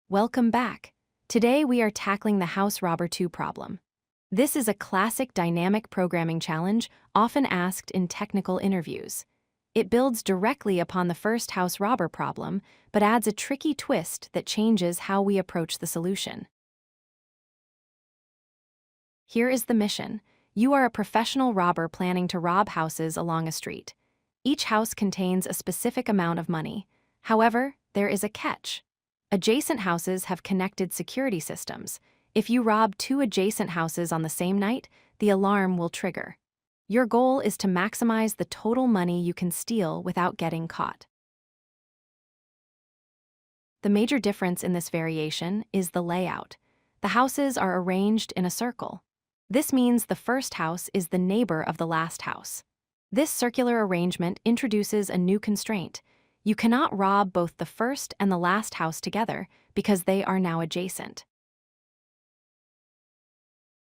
Welcome back. Today we are tackling the House Robber 2 problem. This is a classic dynamic programming challenge often asked in technical interviews. It builds directly upon the first House Robber problem, but adds a tricky twist that changes how we approach the solution. Here is the mission. You are a professional robber planning to rob houses along a street. Each house contains a specific amount of money. However, there is a catch. Adjacent houses have connected security systems. If you rob two adjacent houses on the same night, the alarm will trigger. Your goal is to maximize the total money you can steal without getting caught. The major difference in this variation is the layout. The houses are arranged in a circle. This means the first house is the neighbor of the last house. This circular arrangement introduces a new constraint. You cannot rob both the first and the last house together because they are now adjacent.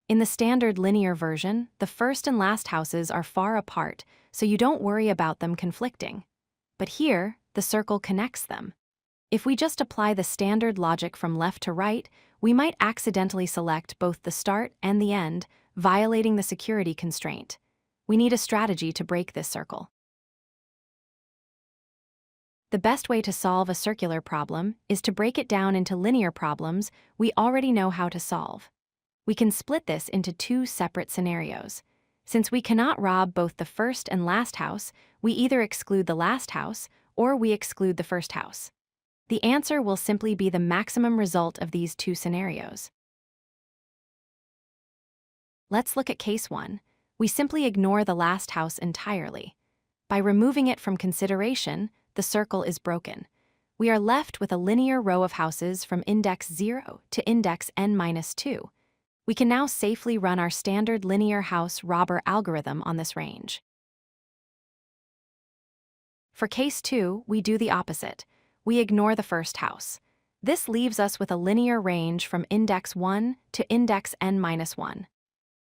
In the standard linear version, the first and last houses are far apart, so you don't worry about them conflicting. But here, the circle connects them. If we just apply the standard logic from left to right, we might accidentally select both the start and the end, violating the security constraint. We need a strategy to break this circle. The best way to solve a circular problem is to break it down into linear problems we already know how to solve. We can split this into two separate scenarios. Since we cannot rob both the first and last house, we either exclude the last house or we exclude the first house. The answer will simply be the maximum result of these two scenarios. Let's look at case 1. We simply ignore the last house entirely. By removing it from consideration, the circle is broken. We are left with a linear row of houses from index 0 to index n-2. We can now safely run our standard linear house robber algorithm on this range. For case 2, we do the opposite. We ignore the first house. This leaves us with a linear range from index 1 to index n-1.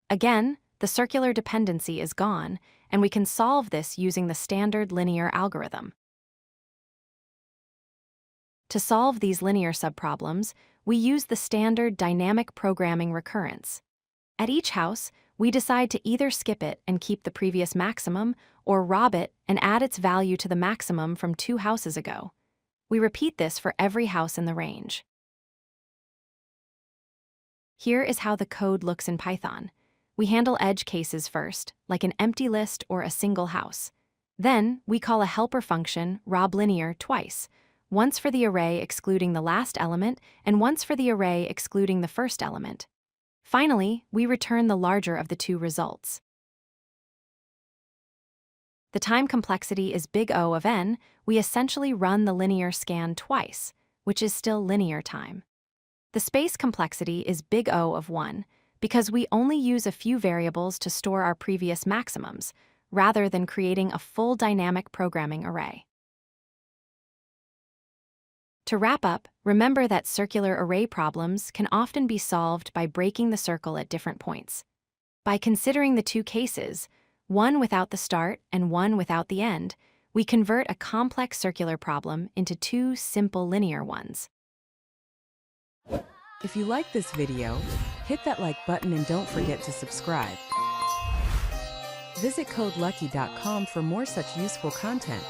Again, the circular dependency is gone, and we can solve this using the standard linear algorithm. To solve these linear subproblems, we use the standard dynamic programming recurrence. At each house, we decide to either skip it and keep the previous maximum, or rob it and add its value to the maximum from 2 houses ago. We repeat this for every house in the range. Here is how the code looks in Python. We handle edge cases first, like an empty list or a single house. Then, we call a helper function, robLinear, twice. Once for the array excluding the last element, and once for the array excluding the first element. Finally, we return the larger of the two results. The time complexity is big O of n. We essentially run the linear scan twice, which is still linear time. The space complexity is big O of 1, because we only use a few variables to store our previous maximums, rather than creating a full dynamic programming array. To wrap up, remember that circular array problems can often be solved by breaking the circle at different points. By considering the two cases, one without the start and one without the end, we convert a complex circular problem into two simple linear ones. If you like this video, hit that like button and don't forget to subscribe. Visit codelucky.com for more such useful content.